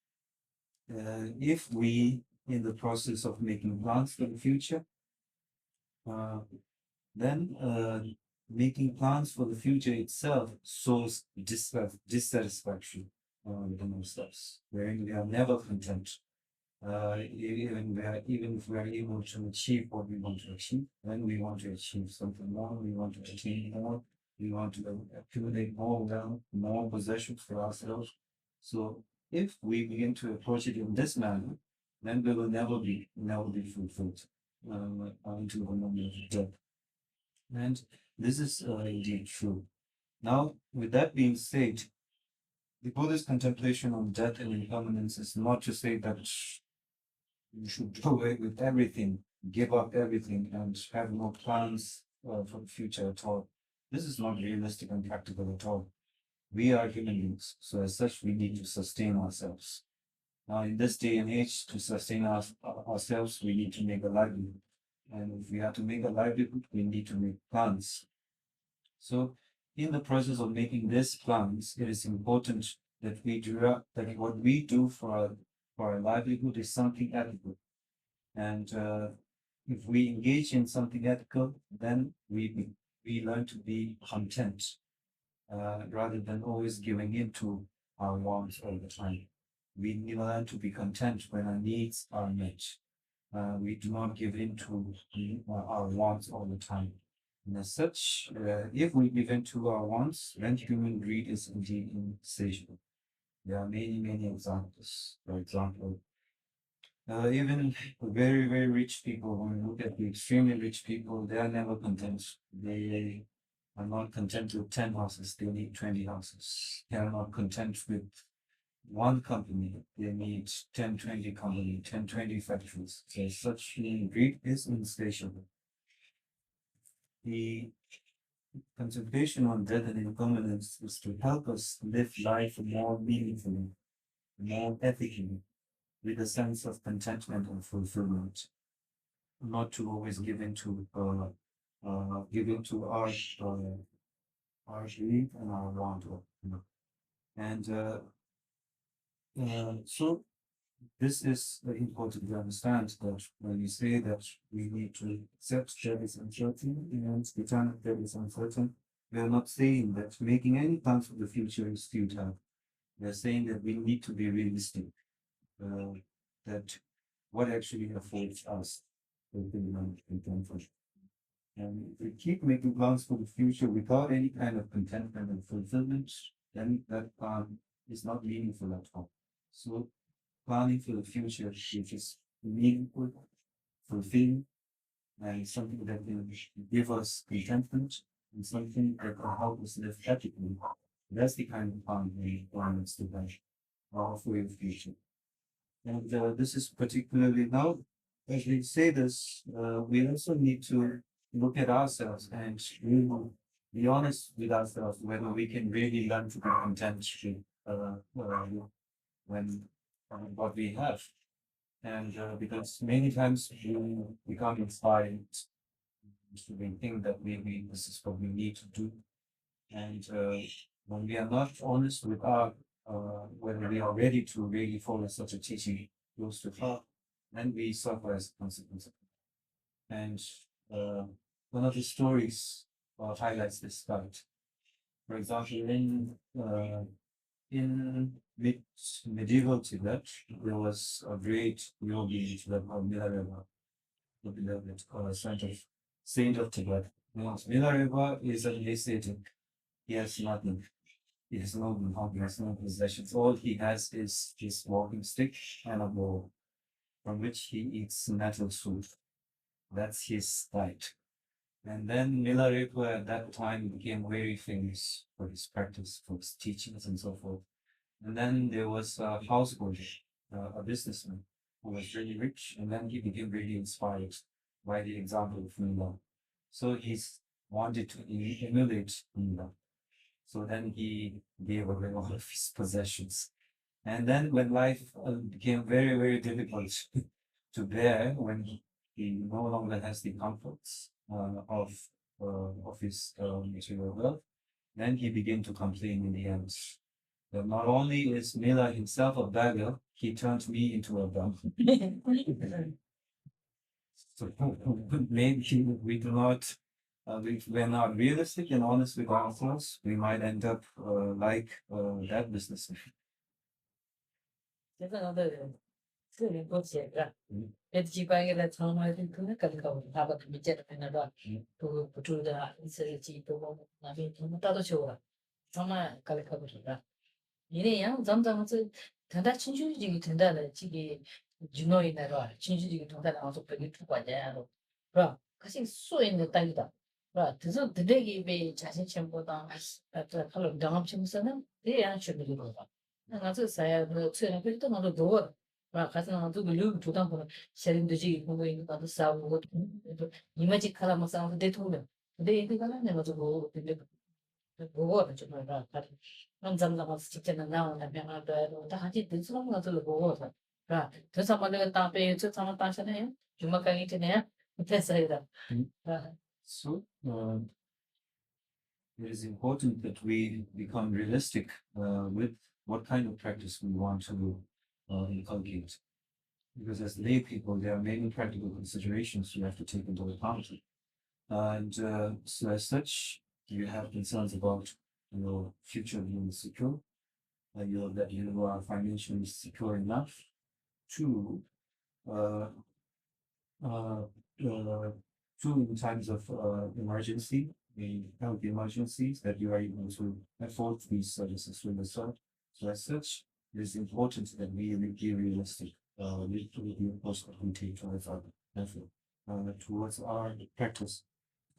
if we, in the process of making plans for the future, then making plans for the future itself shows dissatisfaction within ourselves, wherein we are never content. Even if we are able to achieve what we want to achieve, when we want to achieve something more, we want to attain more, we want to accumulate more wealth, more possessions for ourselves. So if we begin to approach it in this manner, then we will never be fulfilled until the moment of death. And this is indeed true. Now, with that being said, the Buddhist contemplation on death and impermanence is not to say that you should do away with everything, give up everything, and have no plans for the future at all. This is not realistic and practical at all. We are human beings, so as such, we need to sustain ourselves. Now, in this day and age, to sustain ourselves, we need to make a livelihood. And if we have to make a livelihood, we need to make plans. So, in the process of making these plans, it is important that that what we do for our livelihood is something ethical. And if we engage in something ethical, then we learn to be content rather than always giving in to our wants all the time. We learn to be content when our needs are met. We do not give in to our wants all the time. And as such, if we give in to our wants, then human greed is indeed insatiable. There are many, many examples. For example, even very, very rich people, when we look at the extremely rich people, they are never content. They are not content with 10 houses, they need 20 houses. They are not content with one company, they need 10, 20 company, 10, 20 factories. So such greed is insatiable. The concentration on death and impermanence is to help us live life more meaningfully, more ethically, with a sense of contentment and fulfillment, not to always give into our greed and our want. And so this is important to understand that when we say that we need to accept that is uncertain and pretend that is uncertain, we are not saying that making any plans for the future is futile. We are saying that we need to be realistic, that what actually affords us fulfillment and contentment. And if we keep making plans for the future without any kind of contentment and fulfillment, then that plan is not meaningful at all. So planning for the future, which is meaningful, fulfilling, and something that will give us contentment and something that will help us live ethically. That's the kind of plan we want to have for the future. And this is particularly now, as we say this, we also need to look at ourselves and really be honest with ourselves whether we can really learn to be content with when what we have. And because many times we become inspired to think that maybe this is what we need to do. And when we are not honest with our whether we are ready to really follow such a teaching close to heart, then we suffer as a consequence. And one of the stories highlights this fact. For example, in medieval Tibet, there was a great yogi in Tibet called Milarepa, the beloved saint of Tibet. Now, Milarepa is an ascetic. He has nothing. He has no home, he has no possessions. All he has is his walking stick and a bowl from which he eats natural food. That's his diet. And then Milarepa at that time became very famous for his practice, for his teachings and so forth. And then there was a householder, a businessman who was really rich, and then he became really inspired by the example of Mila. So he wanted to emulate Mila. So then he gave away all of his possessions. And then when life became very, very difficult to bear, when he no longer has the comforts of his material wealth, then he began to complain in the end. That not only is Mila himself a beggar, he turned me into a beggar. So maybe we do not, we're not realistic and honest with ourselves, we might end up like that businessman. 这个呢，这个多写个，这几百个的长嘛，就可能更高，他把他们接的那个都不住的，一次几多那边他们大多数了，长嘛搞得可不是的。이래 양 잠잠서 단다 친주지기 된다는 지기 준호이나 봐 친주지기 동다 나와서 되게 투과자야로 그럼 같이 수 있는 땅이다 그럼 그래서 드대기 배 자신 전보다 또 칼로 경험 심서는 대양 준비로 봐 나서 사야 뭐 처럼 그때 나도 도 가서 나도 그 두당 보는 세림도지 보고 있는 것도 싸우고 이마지 칼라마 싸우고 대통령 근데 이거 내가 저거 근데 그거는 정말 난 잠나가서 직전에 나오는 병원도 다 같이 듣는 것들을 보고서 그 사람들 답에 저 사람 따시네 주막강이 되네 됐어요. So it is important that we become realistic with what kind of practice we want to inculcate. Because as lay people, there are many practical considerations you have to take into account. And so as such, you have concerns about your future being secure, that you are financially secure enough to uh, uh, in times of emergency, the health emergencies, that you are able to afford these services from the start. So as such, it is important that we be realistic with the approach that we take towards our effort, towards our practice.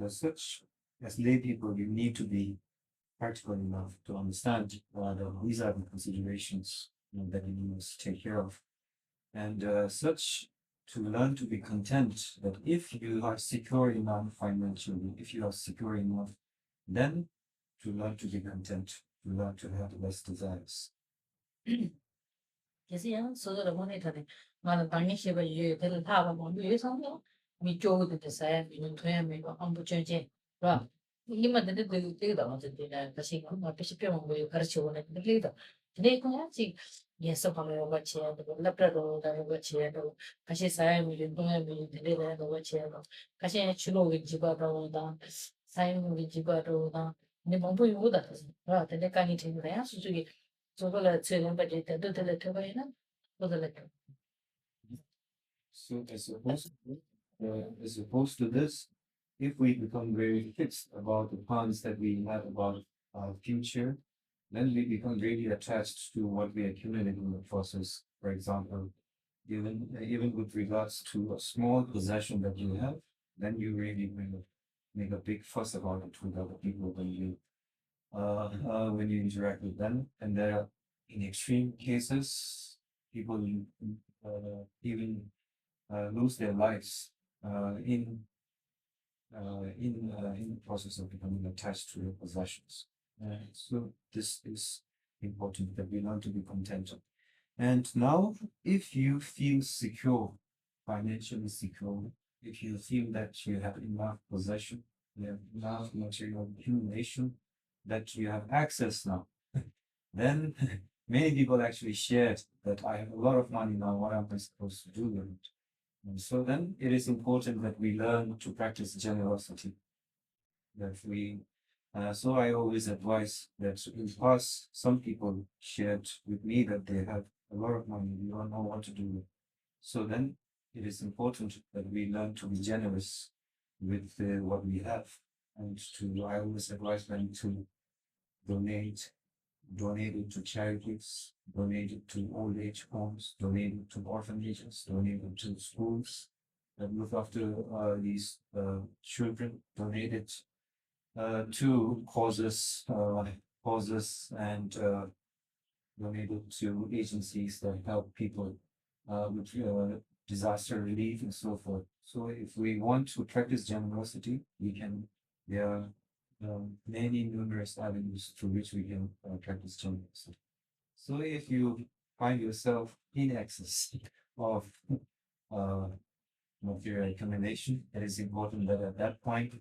As such, as lay people, you need to be practical enough to understand that these are the considerations that you must take care of. And such, to learn to be content, that if you are secure enough financially, if you are secure enough, then to learn to be content, to learn to have less desires. 계세요. 소소로 모니터링. 나는 당연히 시바 유를 하고 뭐 유성도 미쪽도 됐어요. 미는 토야미 안부 전제. 봐. 이만 되다 맞는데 다시 뭐 비슷한 거 가르쳐 오는 데도. 근데 그냥 지 예서 방에 같이 하고 랩라도 다고 같이 하고 다시 사람이 동행이 되는 거 같이 하고 다시 주로 집어도다 사용이 집어도다 근데 뭐 보이고다. 봐. 근데 간이 되는 거야. 수수기 저걸로 지금 budget 도들을 들어가이나 도들을 So as opposed to this, if we become very fixed about the plans that we have about our future, then we become really attached to what we accumulate in the process. For example, even with regards to a small possession that you have, then you really make a big fuss about it with other people when you interact with them. And there are, in extreme cases, people even lose their lives in the process of becoming attached to your possessions. So this is important, that we learn to be contented. And now, if you feel secure, financially secure, if you feel that you have enough possession, you have enough material accumulation, that you have access now, then many people actually shared that I have a lot of money now, what am I supposed to do with it? And so then it is important that we learn to practice generosity. That we, so I always advise that in the past, some people shared with me that they have a lot of money, we don't know what to do with. So then it is important that we learn to be generous with what we have, and I always advise them to donate it to charities, donate it to old age homes, donate it to orphanages, donate it to schools that look after these children, donate it to causes and donate it to agencies that help people with disaster relief and so forth. So if we want to practice generosity, there are many numerous avenues through which we can practice generosity. So if you find yourself in excess of material accumulation, it is important that at that point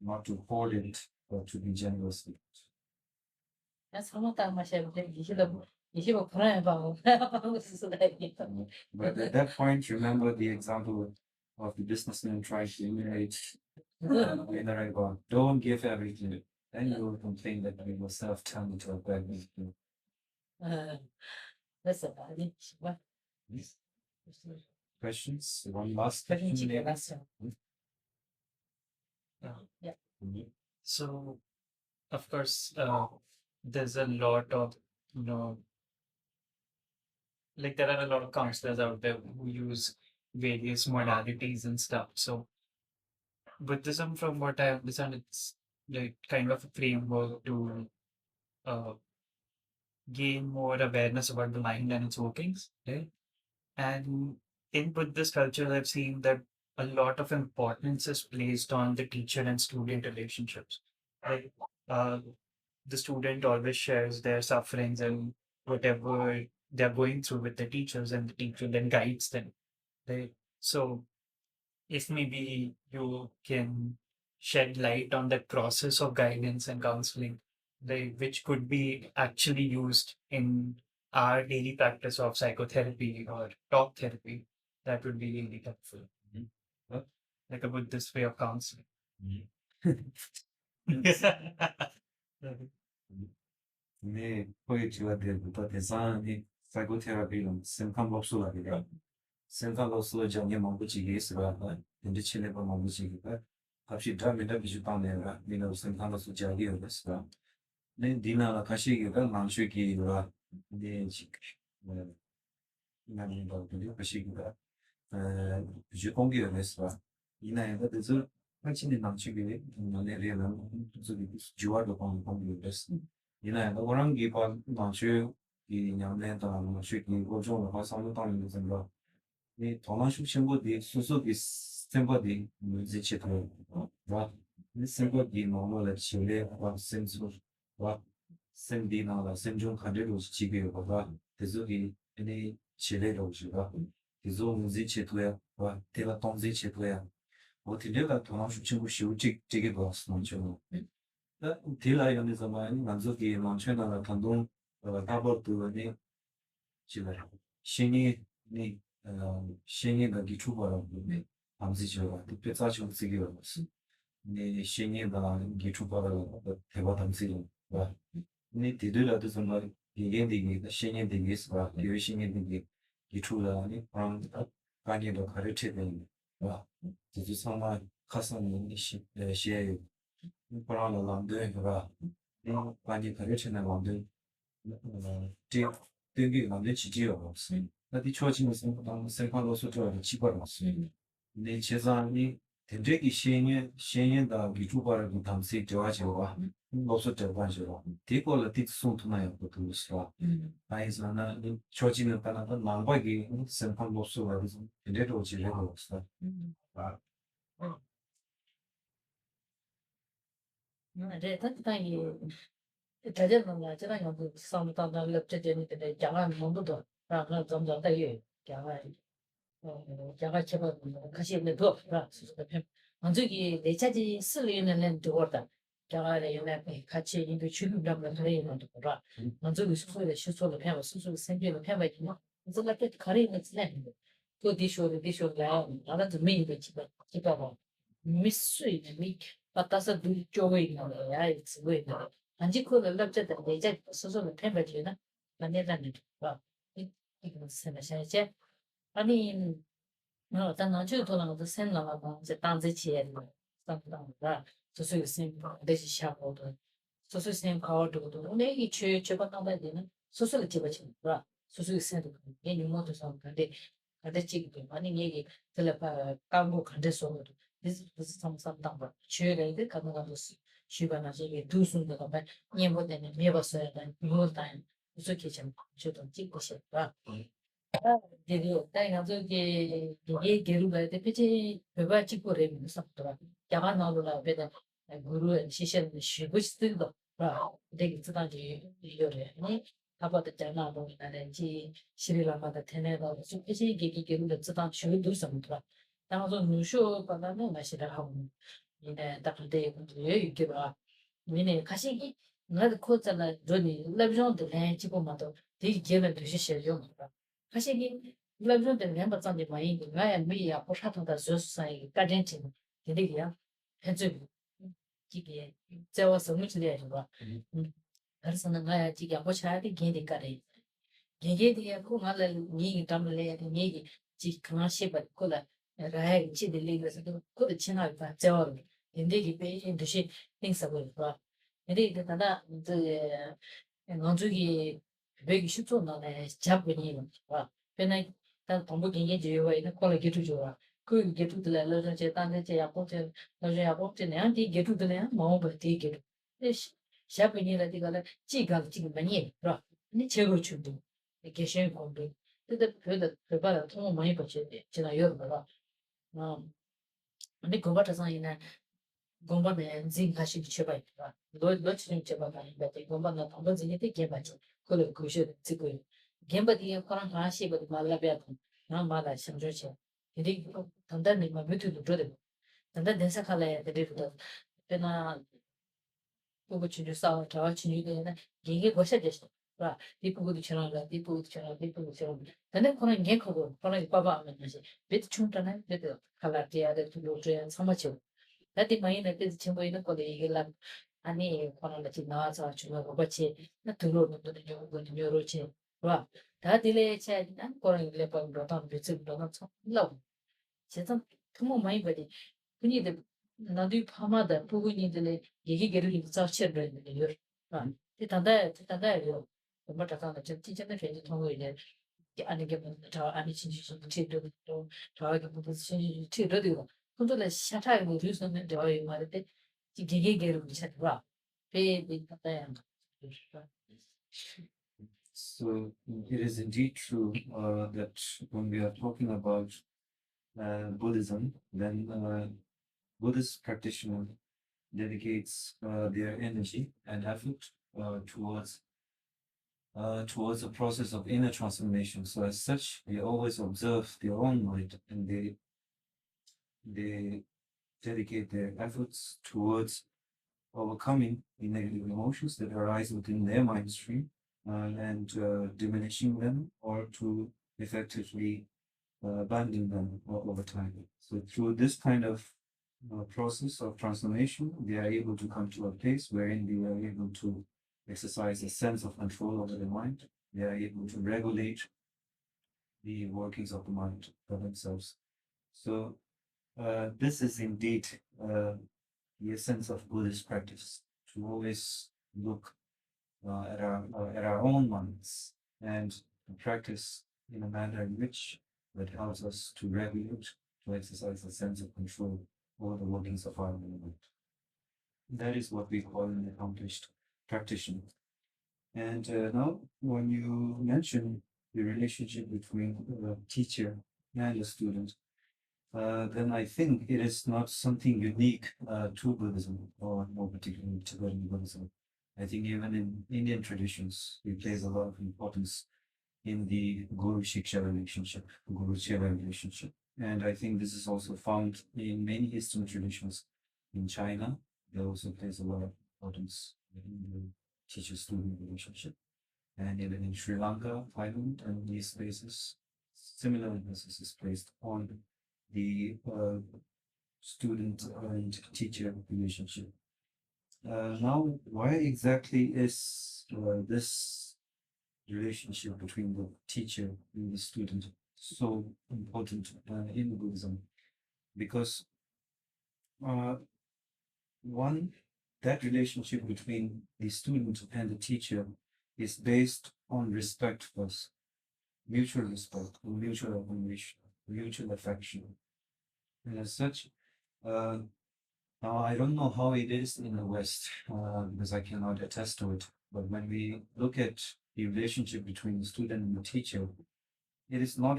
not to hoard it, but to be generous with it. That's how much I you should plan about But at that point, remember the example of the businessman trying to emulate don't give everything. Then you will complain that you yourself turned into a bad man. That's about it. What? Questions? One last question. maybe? Yeah. So, of course, there's a lot of, you know, like there are a lot of counselors out there who use various modalities and stuff. So, Buddhism, from what I understand, it's like kind of a framework to uh, gain more awareness about the mind and its workings, right? And in Buddhist culture, I've seen that a lot of importance is placed on the teacher and student relationships. Like, the student always shares their sufferings and whatever they're going through with the teachers, and the teacher then guides them. Right? So, if maybe you can shed light on that process of guidance and counseling, right, which could be actually used in our daily practice of psychotherapy or talk therapy, that would be really helpful. What? Like a Buddhist way of counseling. 네, 거기 제가 그부터 대상이 사이코테라피는 생각법수라기가 생각법수로 정해 먹고지기 있어가 근데 칠레바 먹고지기가 갑시 드라미다 비주방내가 미노 생각법수 자기였어. 네, 디나라 가시기가 망슈기가 네 지금 나는 거기 가시기가 비주공기였어. 이나에가 그래서 한친이 남치기 내려는 저기 주화도 공부했어. 이날 orang 기반 만주 이 냠내다 만주 이 고정 화상도 당는 생각 이 도마식 친구들이 수수기 생각이 문제치도 와 생각이 너무나 치레 와 센스 와 생디나라 생존 카드로 지게 봐 대속이 이 치레로 지가 대속 문제치도야 와 대가 동제치도야 어디가 도마식 친구 쉬우직 되게 봤어 좀 딜라이언이 zaman 만족이 많잖아 단동 다버도니 지금 신이 신이가 기초바로 방지죠 특별사정 쓰기로 네 신이가 기초바로 대화 담시로 네 디들라도 zaman 이게 신이 되게 있어 신이 되게 기초라니 그런 관계도 가르쳐 되는 와 이제 정말 가슴이 시에 그런 런던가 많이 가르치는 런던 되게 런던 지지요 없어. 나도 초진의 생각으로 소처럼 집어넣었어. 근데 재산이 되게 시행다 기초바를 담시 좋아지고 없어 되고 되고를 뒤송토나요 그것도 아이즈나 초진의 따라서 망박이 생각 모습으로 되도록 지내고 있어. 네, 단단히 대전은 제가 연구 상담을 lep제되는데 장안 몸도 라가 점점 더 장안 장안 제가 같이 있는 더 먼저기 내 차지 쓸리는 도어다 장안에 연락 같이 인도 주민들과 그래는 거라 먼저기 수소의 수소를 배워 수소 생기는 배워지면 그래서 그때 가리는 지내 또 디쇼라 나도 메인도 집어 미스이 미 받아서 둘 쪽에 있는 거야 it's way 안지코를 납작다 이제 소소를 템버지나 만내다는 거 이거 생각하셔야지 아니 어떤 나중에 돌아가서 생각하고 이제 단지치에 상담다 소소의 생각 대시 샤고도 소소의 생각도 내기 최초가 나와야되는 소소를 집어치는 거야 소소의 생각 얘는 모두 상관데 가르치기도 많이 얘기 들어봐 까고 간대서도 this something 봐 최근에 가능한 주변에 두순도 봐 예보되는 매버서야 돼 뭐다 그렇게 좀 저도 찍고 싶다 되게 다양한 저기 이게 게루가 대표지 배바 찍고 레는 sap더라 야가 나오라 배다 구루 시션 쉬고 싶도 봐 되게 쓰다지 이거래 네 아빠도 잖아 뭐 나는지 시리라마다 테네가 supesi 게루가 쓰다 쉬도 som더라 당서 누쇼 받아는 마시라 하고 이제 딱데 이게 봐 미네 가시기 나도 코잖아 저니 랩존도 해 집어마도 되게 게는 되시셔요 가시기 랩존도 멤버 장이 많이 나야 미야 포샤통다 조사이 가든지 되게야 해줘 이게 제가 성무지래 봐 그래서 나야 지금 포샤디 게디 가래 게게디야 코말을 니 담래 니 지 크나시바 콜라 라이 치들리그서 그 지나가 봐 저어 인데기 베인 듯이 생사고 봐 근데 다다 이제 원주기 110조 나네 잡으니 봐 배나 단 동부 경계 지역에 있는 콜레기 주조라 그 게투들을 제 단에 제 야포트 너제 야포트 내한테 게투들에 뭐 버티 게투 샤베니라 디가라 지가 지금 많이 봐 근데 제거 주도 게셔 공부 근데 그거를 통 많이 버치 지나 여러가 근데 그거라서 이나 공부는 진가시 쳐봐 있다. 너 지금 쳐봐 봐. 근데 공부는 한번 진행돼 개발지. 그걸 그셔 지고. gemba디 그런 가시고 말라비아. 나 말아 심조치. 근데 단단히 막 밑에도 들어. 단단 densa 칼에 되리도. 배나 그거 주주 싸워 저 주주들은 이게 벌써 됐어. 봐. 이쁘고도 저런다. 이쁘고도 저런다. 이쁘고도 저런다. 근데 그런 게 거고 그런 봐봐 하면 이제 베트 충분하네. 베트 칼라티아 데 둘로트야 삼아쳐. 나한테 많이 내가 지금 보이는 거데 이게 아니 그런 거 나와서 주고 같이 나 들어오는 좀 요렇지. 봐. 다 딜레 차이나 그런 게 방도 더 비슷 더 로. 진짜 너무 많이 버리. 그니들 나도 파마다 부분이들 얘기를 자체를 해요. 아, 대단해요. 정말 대단해. 저 진짜는 괜히 통하게 아니 게저 아니 진짜 진짜 또 저에게 무슨 진짜 들어도 근데 샤타에 뭐 유선은 저희 말때 얘기를 찾아. 배배 같아요. So it is indeed true that when we are talking about Buddhism, then Buddhist practitioner dedicates their energy and effort towards a process of inner transformation. So as such, they always observe their own mind and they dedicate their efforts towards overcoming the negative emotions that arise within their mind stream and diminishing them or to effectively abandon them over time. So through this kind of process of transformation, they are able to come to a place wherein they are able to exercise a sense of control over the mind. They are able to regulate the workings of the mind for themselves. So this is indeed the essence of Buddhist practice, to always look at our own minds and practice in a manner in which that helps us to regulate, to exercise a sense of control over the workings of our mind. That is what we call an accomplished practitioner. And now, when you mention the relationship between a teacher and a student, then I think it is not something unique to Buddhism, or more particularly Tibetan Buddhism. I think even in Indian traditions, it plays a lot of importance in the Guru-Shiksha relationship, Guru-Chela relationship. And I think this is also found in many Eastern traditions. In China, there also plays a lot of importance in the teacher-student relationship. And even in Sri Lanka, Thailand, and these places, similar emphasis is placed on the student and teacher relationship. Now, why exactly is this relationship between the teacher and the student so important in Buddhism? Because one, that relationship between the student and the teacher is based on respect first, mutual respect, mutual admiration, mutual affection. And as such, now I don't know how it is in the West, because I cannot attest to it. But when we look at the relationship between the student and the teacher, it is not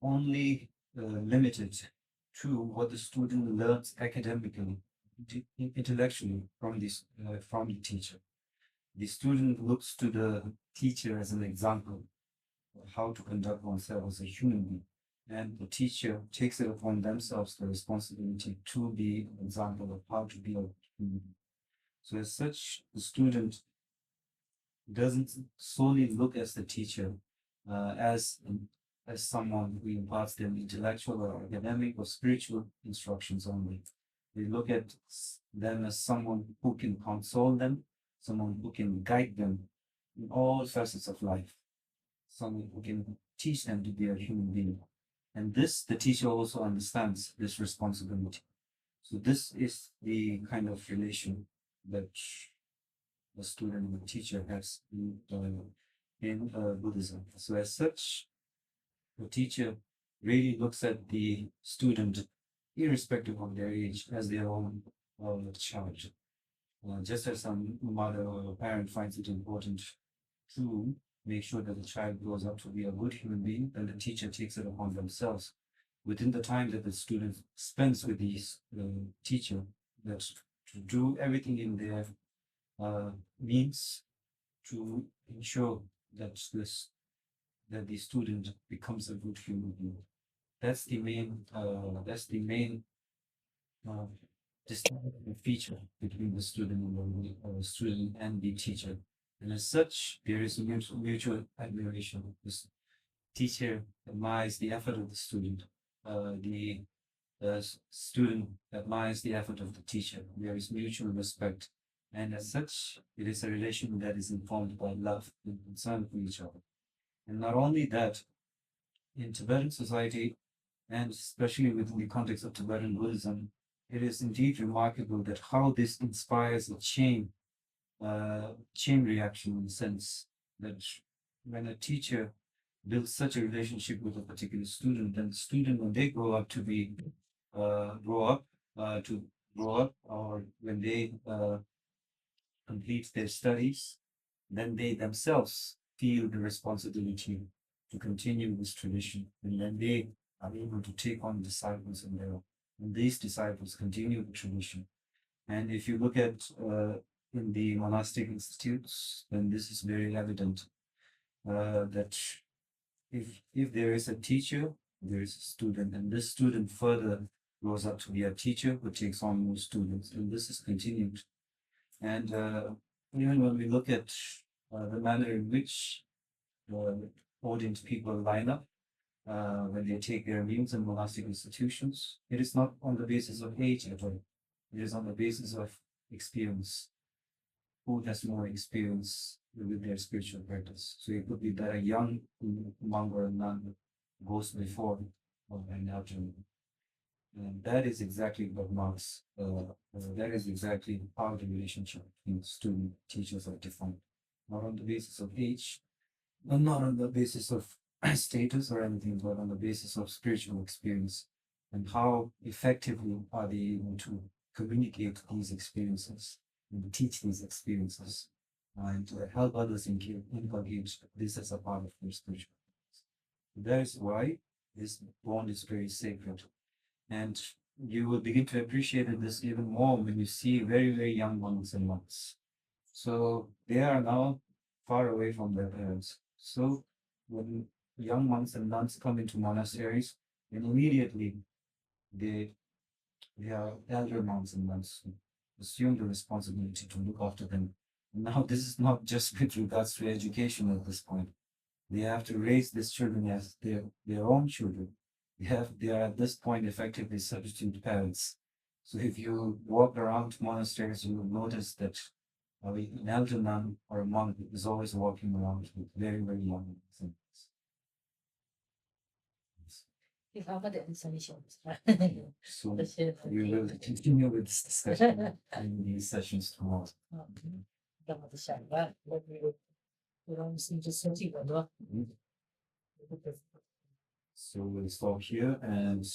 only limited to what the student learns academically, intellectually from the teacher. The student looks to the teacher as an example of how to conduct oneself as a human being. And the teacher takes it upon themselves the responsibility to be an example of how to be a human being. So as such, the student doesn't solely look as the teacher as someone who imparts them intellectual or academic or spiritual instructions only. They look at them as someone who can console them, someone who can guide them in all facets of life, someone who can teach them to be a human being. And this, the teacher also understands this responsibility. So this is the kind of relation that the student and the teacher has in Buddhism. So as such, the teacher really looks at the student, irrespective of their age, as their own child. Just as some mother or parent finds it important to make sure that the child grows up to be a good human being, then the teacher takes it upon themselves within the time that the student spends with the teacher, that to do everything in their means to ensure that the student becomes a good human being. That's the main distinct feature between the student and the teacher. And as such, there is mutual admiration. This teacher admires the effort of the student. The student admires the effort of the teacher. There is mutual respect. And as such, it is a relation that is informed by love and concern for each other. And not only that, in Tibetan society, and especially within the context of Tibetan Buddhism, it is indeed remarkable that how this inspires a chain reaction in the sense that when a teacher builds such a relationship with a particular student, then the student, when they grow up to be to grow up, or when they complete their studies, then they themselves feel the responsibility to continue this tradition, and then they are able to take on disciples in their own. And these disciples continue the tradition. And if you look at in the monastic institutes, then this is very evident that if there is a teacher, there is a student, and this student further grows up to be a teacher who takes on more students, and this is continued. And even when we look at the manner in which audience people line up when they take their meals in monastic institutions, it is not on the basis of age at all. It is on the basis of experience. Who has more experience with their spiritual practice? So it could be that a young monk or a nun goes before an elderly. And that is exactly what marks, that is exactly how the relationship between student and teachers are defined. Not on the basis of age, not on the basis of status or anything, but on the basis of spiritual experience and how effectively are they able to communicate these experiences and teach these experiences and to help others inculcate this as a part of their spiritual practice. That is why this bond is very sacred. And you will begin to appreciate this even more when you see very, very young monks and monks. So they are now far away from their parents. So when young monks and nuns come into monasteries, then immediately they they are elder monks and nuns who assume the responsibility to look after them. Now this is not just with regards to education at this point. They have to raise these children as their own children. They are at this point effectively substitute parents. So if you walk around monasteries, you will notice that an elder nun or a monk is always walking around with very, very young things. If I had the information. So we will continue with this discussion in these sessions tomorrow. So we'll stop here and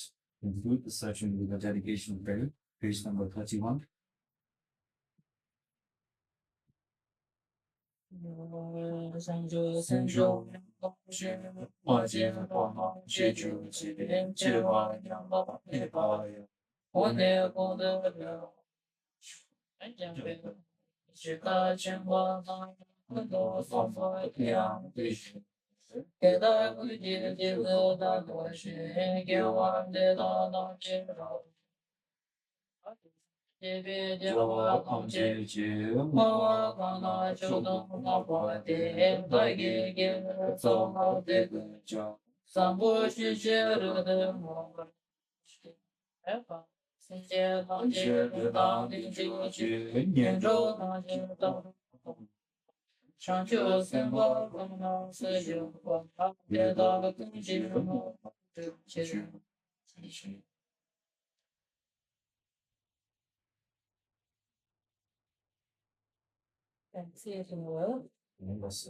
conclude the session with a dedication prayer, page number 31. See you tomorrow. Yes.